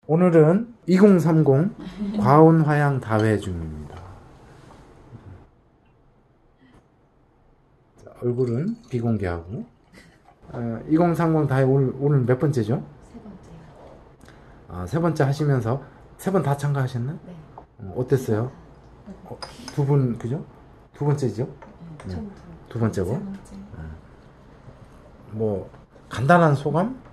오늘은 2030 과온화양 다회 중입니다. 얼굴은 비공개하고 2030 다회 오늘 몇 번째죠? 세 번째요. 세 번째 하시면서 세 번 다 참가하셨나? 네. 어땠어요? 두 분 그죠? 두 번째죠? 네. 두 번째고. 세 번째. 뭐 간단한 소감?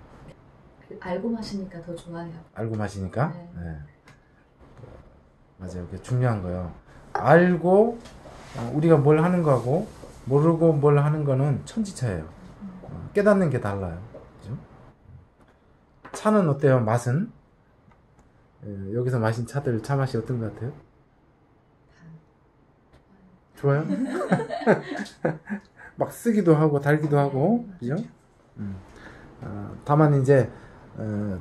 알고 마시니까 더 좋아요. 알고 마시니까? 네. 네. 맞아요. 그게 중요한 거예요. 알고 우리가 뭘 하는 거하고 모르고 뭘 하는 거는 천지차예요. 깨닫는 게 달라요. 그죠? 차는 어때요? 맛은? 여기서 마신 차들 차 맛이 어떤 것 같아요? 좋아요? 막 쓰기도 하고 달기도 하고 그죠? 다만 이제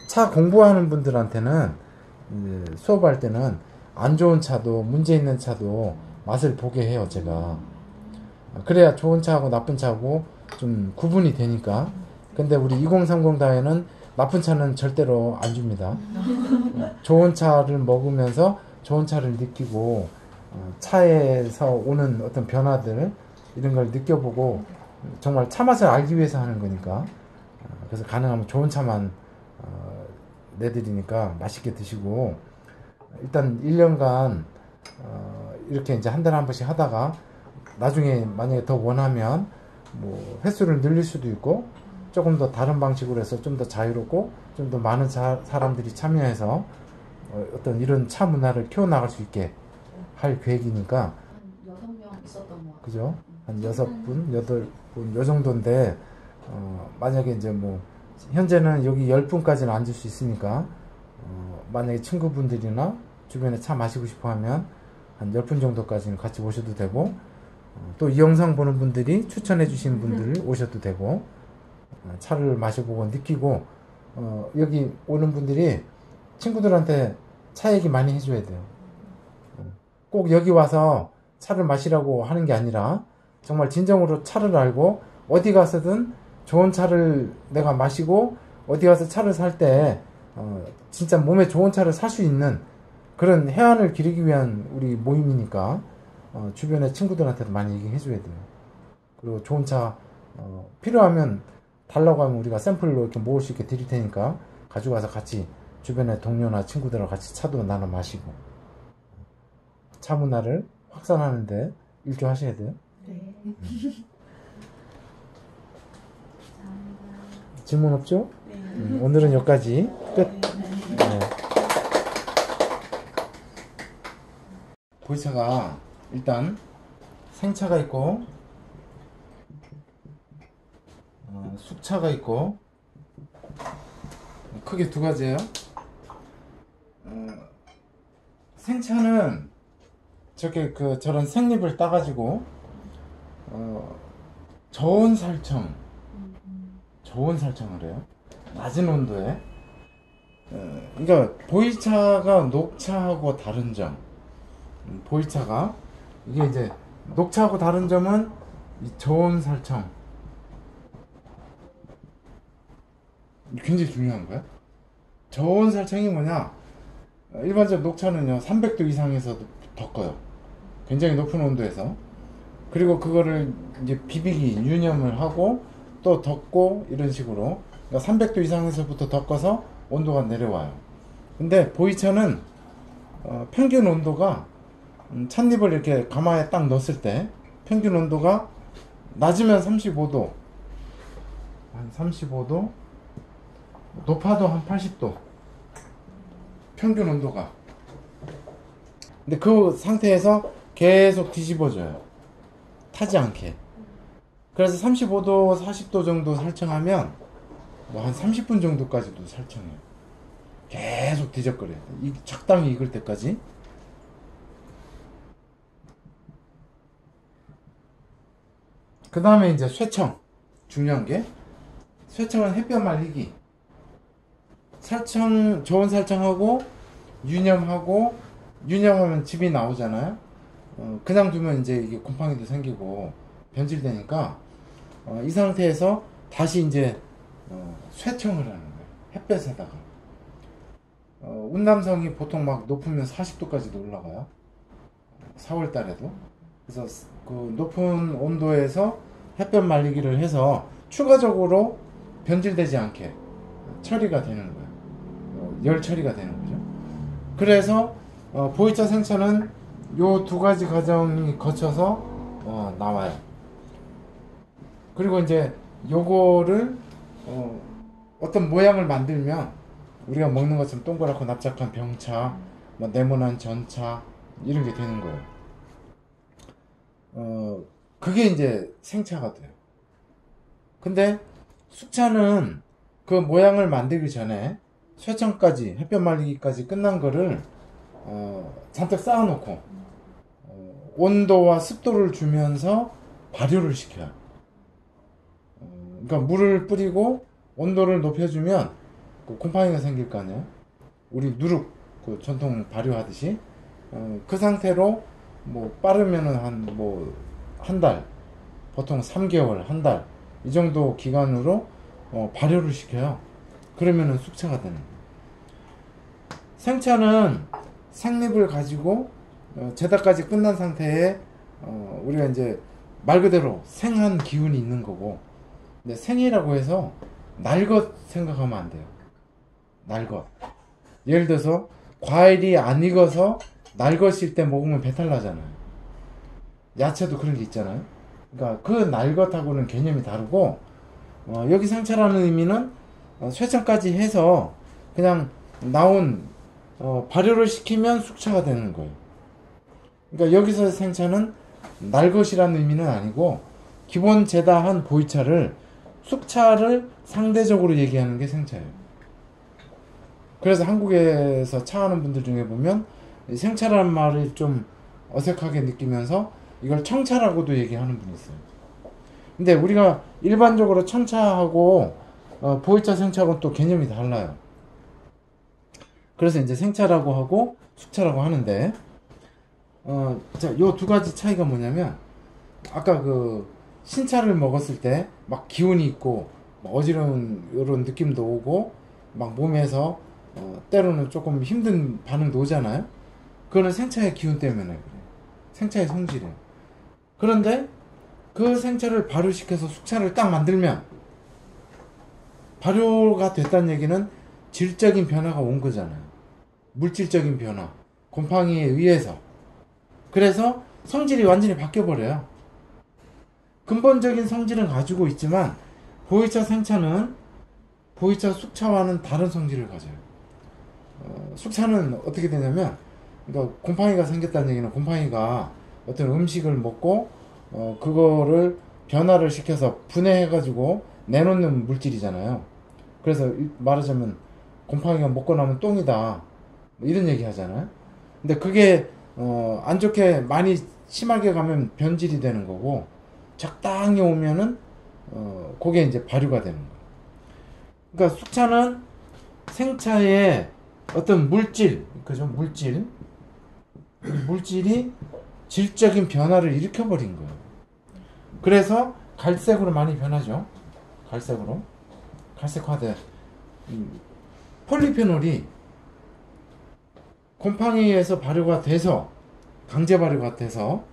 차 공부하는 분들한테는 수업할 때는 안 좋은 차도 문제 있는 차도 맛을 보게 해요. 제가 그래야 좋은 차하고 나쁜 차하고 좀 구분이 되니까. 근데 우리 2030 다회는 나쁜 차는 절대로 안 줍니다. 좋은 차를 먹으면서 좋은 차를 느끼고 차에서 오는 어떤 변화들 이런 걸 느껴보고 정말 차 맛을 알기 위해서 하는 거니까. 그래서 가능하면 좋은 차만 내드리니까 맛있게 드시고, 일단 1년간 이렇게 이제 한 달에 한 번씩 하다가 나중에 만약에 더 원하면 뭐 횟수를 늘릴 수도 있고 조금 더 다른 방식으로 해서 좀 더 자유롭고 좀 더 많은 사람들이 참여해서 어떤 이런 차 문화를 키워나갈 수 있게 할 계획이니까. 한 6명 있었던 것 같아요. 그죠? 한 6분, 8분 요 정도인데 만약에 이제 뭐 현재는 여기 10분까지는 앉을 수 있으니까 만약에 친구분들이나 주변에 차 마시고 싶어 하면 한 10분 정도까지는 같이 오셔도 되고, 또 이 영상 보는 분들이 추천해 주신 분들 오셔도 되고, 차를 마셔보고 느끼고, 여기 오는 분들이 친구들한테 차 얘기 많이 해줘야 돼요. 꼭 여기 와서 차를 마시라고 하는 게 아니라 정말 진정으로 차를 알고 어디 가서든 좋은 차를 내가 마시고 어디 가서 차를 살 때 진짜 몸에 좋은 차를 살 수 있는 그런 해안을 기르기 위한 우리 모임이니까 주변에 친구들한테도 많이 얘기해 줘야 돼요. 그리고 좋은 차 필요하면 달라고 하면 우리가 샘플로 이렇게 모을 수 있게 드릴 테니까 가져가서 같이 주변에 동료나 친구들하고 같이 차도 나눠 마시고 차 문화를 확산하는데 일조하셔야 돼요. 네. 질문 없죠? 네. 오늘은 여기까지 끝. 네. 보이차가 일단 생차가 있고 숙차가 있고 크게 두 가지예요. 생차는 저렇게 저런 생잎을 따가지고 저온 설정을 해요. 낮은 온도에. 그러니까 보이차가 녹차하고 다른 점, 보이차가 이게 이제 녹차하고 다른 점은 이 저온 설정 굉장히 중요한 거야. 저온 설정이 뭐냐? 일반적 녹차는요 300도 이상에서 덮어요. 굉장히 높은 온도에서. 그리고 그거를 이제 비비기 유념을 하고 또 덮고 이런 식으로, 그러니까 300도 이상에서부터 덮어서 온도가 내려와요. 근데 보이차는 평균 온도가 찻잎을 이렇게 가마에 딱 넣었을 때 평균 온도가 낮으면 35도, 한 35도, 높아도 한 80도 평균 온도가. 근데 그 상태에서 계속 뒤집어줘요. 타지 않게. 그래서 35도, 40도 정도 설정하면 뭐 한 30분 정도까지도 설정해요. 계속 뒤적거려요. 적당히 익을 때까지. 그 다음에 이제 쇠청. 중요한 게 쇠청은 햇볕 말리기. 설정, 저온 설정하고 유념하고, 유념하면 즙이 나오잖아요. 그냥 두면 이제 이게 곰팡이도 생기고 변질되니까 이 상태에서 다시 이제 쇠청을 하는 거예요. 햇볕에다가. 운남성이 보통 막 높으면 40도까지도 올라가요. 4월 달에도. 그래서 그 높은 온도에서 햇볕 말리기를 해서 추가적으로 변질되지 않게 처리가 되는 거예요. 열 처리가 되는 거죠. 그래서 보이차 생차는 요 두 가지 과정이 거쳐서 나와요. 그리고 이제 요거를 어떤 모양을 만들면 우리가 먹는 것처럼 동그랗고 납작한 병차, 뭐 네모난 전차 이런 게 되는 거예요. 그게 이제 생차가 돼요. 근데 숙차는 그 모양을 만들기 전에 쇠청까지 햇볕 말리기까지 끝난 거를 잔뜩 쌓아놓고 온도와 습도를 주면서 발효를 시켜요. 그러니까 물을 뿌리고 온도를 높여주면 곰팡이가 생길 거 아니에요. 우리 누룩 그 전통 발효하듯이 그 상태로 뭐 빠르면은 한 달, 보통 3개월, 한 달 이 정도 기간으로 발효를 시켜요. 그러면은 숙차가 되는 거예요. 생차는 생잎을 가지고 제다까지 끝난 상태에 우리가 이제 말 그대로 생한 기운이 있는 거고, 근데 생이라고 해서 날 것 생각하면 안 돼요. 날 것. 예를 들어서 과일이 안 익어서 날 것일 때 먹으면 배탈 나잖아요. 야채도 그런 게 있잖아요. 그러니까 그 날 것하고는 개념이 다르고, 여기 생차라는 의미는 쇠청까지 해서 그냥 나온 발효를 시키면 숙차가 되는 거예요. 그러니까 여기서 생차는 날 것이라는 의미는 아니고 기본 제다한 보이차를 숙차를 상대적으로 얘기하는 게 생차예요. 그래서 한국에서 차하는 분들 중에 보면 생차라는 말을 좀 어색하게 느끼면서 이걸 청차라고도 얘기하는 분이 있어요. 근데 우리가 일반적으로 청차하고 보이차 생차하고는 또 개념이 달라요. 그래서 이제 생차라고 하고 숙차라고 하는데, 자, 요 두 가지 차이가 뭐냐면, 아까 그 신차를 먹었을 때 막 기운이 있고 막 어지러운 이런 느낌도 오고 막 몸에서 때로는 조금 힘든 반응도 오잖아요. 그거는 생차의 기운 때문에 그래요. 생차의 성질이에요. 그런데 그 생차를 발효시켜서 숙차를 딱 만들면 발효가 됐다는 얘기는 질적인 변화가 온 거잖아요. 물질적인 변화, 곰팡이에 의해서. 그래서 성질이 완전히 바뀌어버려요. 근본적인 성질은 가지고 있지만 보이차 생차는 보이차 숙차와는 다른 성질을 가져요. 숙차는 어떻게 되냐면, 그러니까 곰팡이가 생겼다는 얘기는 곰팡이가 어떤 음식을 먹고 그거를 변화를 시켜서 분해해가지고 내놓는 물질이잖아요. 그래서 말하자면 곰팡이가 먹고 나면 똥이다, 뭐 이런 얘기 하잖아요. 근데 그게 안 좋게 많이 심하게 가면 변질이 되는 거고, 적당히 오면은 그게 이제 발효가 되는 거예요. 그러니까 숙차는 생차의 어떤 물질, 그죠? 물질이 질적인 변화를 일으켜버린 거예요. 그래서 갈색으로 많이 변하죠. 갈색화돼. 폴리페놀이 곰팡이에서 발효가 돼서, 강제 발효가 돼서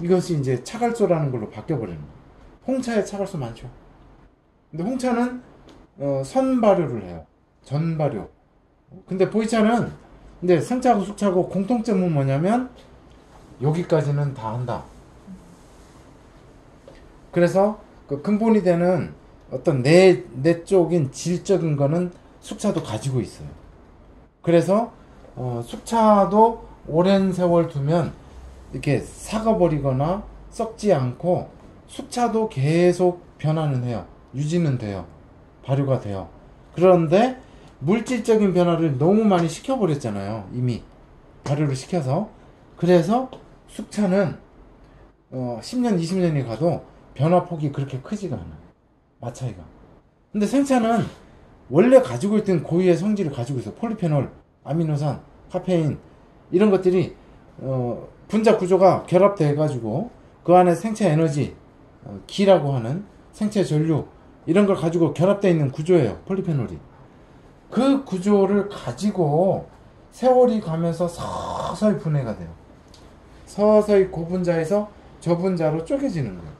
이것이 이제 차갈소라는 걸로 바뀌어버리는 거예요. 홍차에 차갈소 많죠. 근데 홍차는 선발효를 해요. 전발효. 근데 보이차는, 근데 생차하고 숙차하고 공통점은 뭐냐면 여기까지는 다 한다. 그래서 그 근본이 되는 어떤 내 쪽인 질적인 거는 숙차도 가지고 있어요. 그래서 숙차도 오랜 세월 두면 이렇게 삭아버리거나 썩지 않고 숙차도 계속 변화는 해요. 유지는 돼요. 발효가 돼요. 그런데 물질적인 변화를 너무 많이 시켜버렸잖아요. 이미 발효를 시켜서. 그래서 숙차는 10년, 20년이 가도 변화폭이 그렇게 크지가 않아요. 맛 차이가. 근데 생차는 원래 가지고 있던 고유의 성질을 가지고 있어요. 폴리페놀, 아미노산, 카페인 이런 것들이 분자 구조가 결합돼 가지고 그 안에 생체 에너지, 기라고 하는 생체 전류 이런 걸 가지고 결합되어 있는 구조예요. 폴리페놀이. 그 구조를 가지고 세월이 가면서 서서히 분해가 돼요. 서서히 고분자에서 저분자로 쪼개지는 거예요.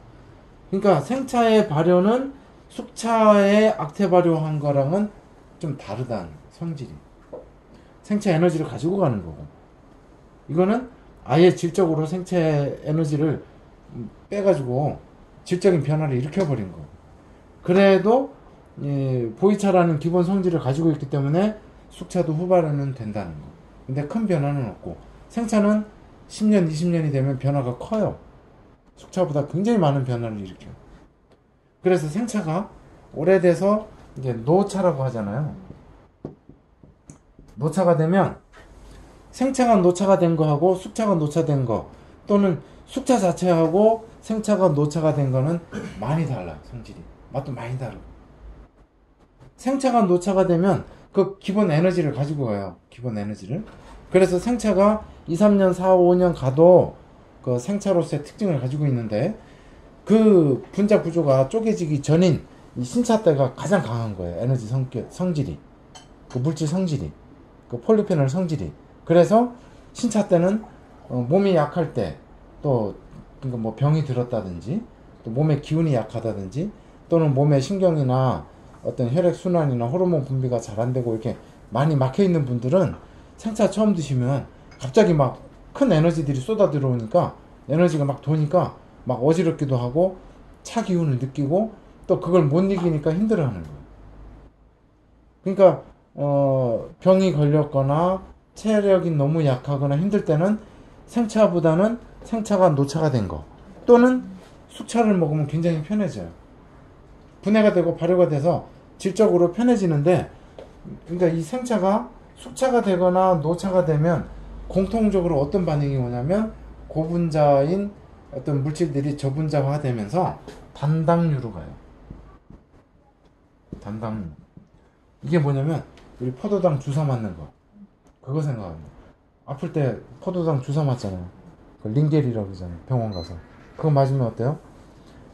그러니까 생차의 발효는 숙차의 액체 발효한 거랑은 좀 다르다는 성질이. 생체 에너지를 가지고 가는 거고, 이거는 아예 질적으로 생체 에너지를 빼가지고 질적인 변화를 일으켜버린 거고. 그래도 보이차라는 기본 성질을 가지고 있기 때문에 숙차도 후발효는 된다는 거. 근데 큰 변화는 없고, 생차는 10년, 20년이 되면 변화가 커요. 숙차보다 굉장히 많은 변화를 일으켜요. 그래서 생차가 오래돼서 이제 노차라고 하잖아요. 노차가 되면 생차가 노차가 된 거하고 숙차가 노차된 거, 또는 숙차 자체하고 생차가 노차가 된 거는 많이 달라. 성질이 맛도 많이 다르고. 생차가 노차가 되면 그 기본 에너지를 가지고 가요. 기본 에너지를. 그래서 생차가 2, 3년, 4, 5년 가도 그 생차로서의 특징을 가지고 있는데, 그 분자 구조가 쪼개지기 전인 이 신차 때가 가장 강한 거예요. 에너지 성질이, 그 물질 성질이, 그 폴리페놀 성질이. 그래서 신차 때는 몸이 약할 때, 또 그러니까 뭐 병이 들었다든지, 또 몸의 기운이 약하다든지, 또는 몸의 신경이나 어떤 혈액 순환이나 호르몬 분비가 잘 안 되고 이렇게 많이 막혀 있는 분들은 생차 처음 드시면 갑자기 막 큰 에너지들이 쏟아 들어오니까, 에너지가 막 도니까 막 어지럽기도 하고 차 기운을 느끼고, 또 그걸 못 이기니까 힘들어하는 거예요. 그러니까 병이 걸렸거나 체력이 너무 약하거나 힘들 때는 생차보다는 생차가 노차가 된 거, 또는 숙차를 먹으면 굉장히 편해져요. 분해가 되고 발효가 돼서 질적으로 편해지는데, 그러니까 이 생차가 숙차가 되거나 노차가 되면 공통적으로 어떤 반응이 오냐면, 고분자인 어떤 물질들이 저분자화 되면서 단당류로 가요. 단당류. 이게 뭐냐면 우리 포도당 주사 맞는 거, 그거 생각합니다. 아플 때 포도당 주사 맞잖아요. 그 링겔이라고 그러잖아요. 병원 가서 그거 맞으면 어때요?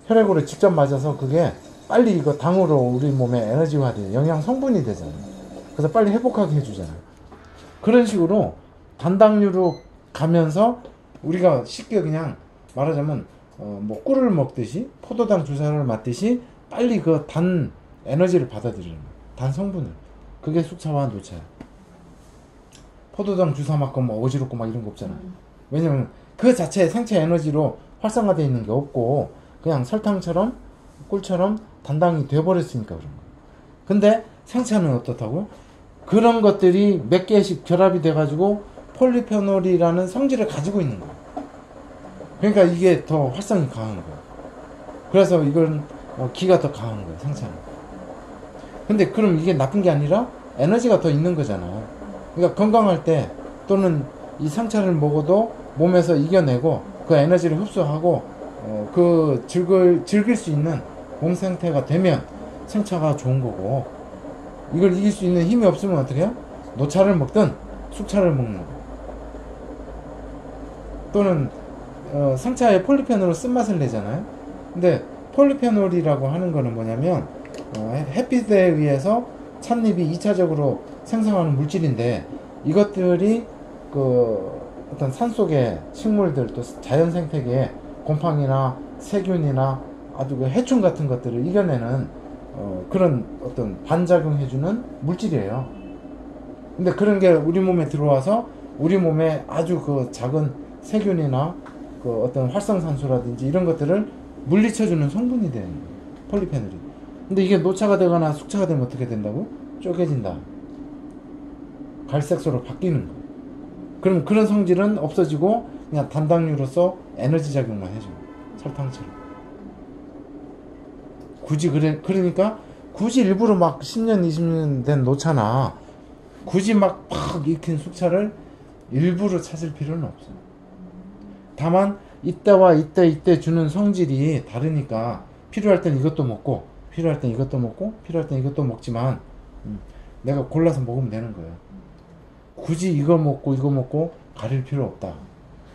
혈액으로 직접 맞아서 그게 빨리 이거 당으로 우리 몸에 에너지화 돼요. 영양 성분이 되잖아요. 그래서 빨리 회복하게 해주잖아요. 그런 식으로 단당류로 가면서 우리가 쉽게 그냥 말하자면 뭐 꿀을 먹듯이 포도당 주사를 맞듯이 빨리 그 단 에너지를 받아들이는 거예요. 단 성분을. 그게 숙차와 노차야. 포도당 주사 맞고 뭐 어지럽고 막 이런 거 없잖아. 왜냐면 그 자체에 생체 에너지로 활성화되어 있는 게 없고, 그냥 설탕처럼 꿀처럼 단당이 돼버렸으니까 그런 거예요. 근데 생차는 어떻다고요? 그런 것들이 몇 개씩 결합이 돼가지고 폴리페놀이라는 성질을 가지고 있는 거예요. 그러니까 이게 더 활성이 강한 거예요. 그래서 이건 기가 더 강한 거예요, 생차는. 근데 그럼 이게 나쁜 게 아니라 에너지가 더 있는 거잖아요. 그러니까 건강할 때, 또는 이 생차를 먹어도 몸에서 이겨내고 그 에너지를 흡수하고 그 즐길 수 있는 몸 상태가 되면 생차가 좋은 거고, 이걸 이길 수 있는 힘이 없으면 어떻게 해요? 노차를 먹든 숙차를 먹는 거예요. 또는 생차에 폴리페놀로 쓴맛을 내잖아요. 근데 폴리페놀이라고 하는 거는 뭐냐면 햇빛에 의해서 찻잎이 2차적으로 생성하는 물질인데, 이것들이 그 어떤 산속의 식물들, 또 자연 생태계에 곰팡이나 세균이나 아주 그 해충 같은 것들을 이겨내는 그런 어떤 반작용해주는 물질이에요. 근데 그런 게 우리 몸에 들어와서 우리 몸에 아주 그 작은 세균이나 그 어떤 활성산소라든지 이런 것들을 물리쳐주는 성분이 되는 거예요, 폴리페놀이. 근데 이게 노차가 되거나 숙차가 되면 어떻게 된다고? 쪼개진다. 갈색소로 바뀌는 거예요. 그럼 그런 성질은 없어지고 그냥 단당류로서 에너지 작용만 해줘요. 설탕처럼. 그러니까 굳이 일부러 막 10년, 20년 된 노차나 굳이 막 익힌 숙차를 일부러 찾을 필요는 없어요. 다만 이때와 이때 주는 성질이 다르니까 필요할 땐 이것도 먹고, 필요할 땐 이것도 먹고, 필요할 땐 이것도 먹지만 내가 골라서 먹으면 되는 거예요. 굳이 이거 먹고 가릴 필요 없다.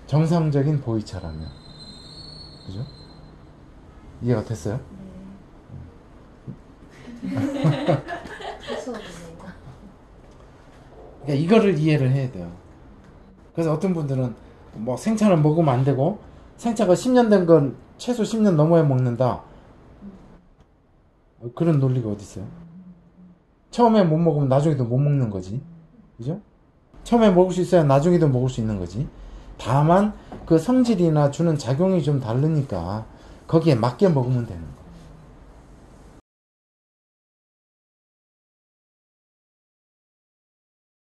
정상적인 보이차라면. 그죠? 이해가 됐어요? 그러니까 이거를 이해를 해야 돼요. 그래서 어떤 분들은 뭐 생차는 먹으면 안 되고 생차가 10년 된 건 최소 10년 넘어야 먹는다. 그런 논리가 어디 있어요? 처음에 못 먹으면 나중에도 못 먹는 거지. 그죠? 처음에 먹을 수 있어야 나중에도 먹을 수 있는 거지. 다만 그 성질이나 주는 작용이 좀 다르니까 거기에 맞게 먹으면 되는 거야.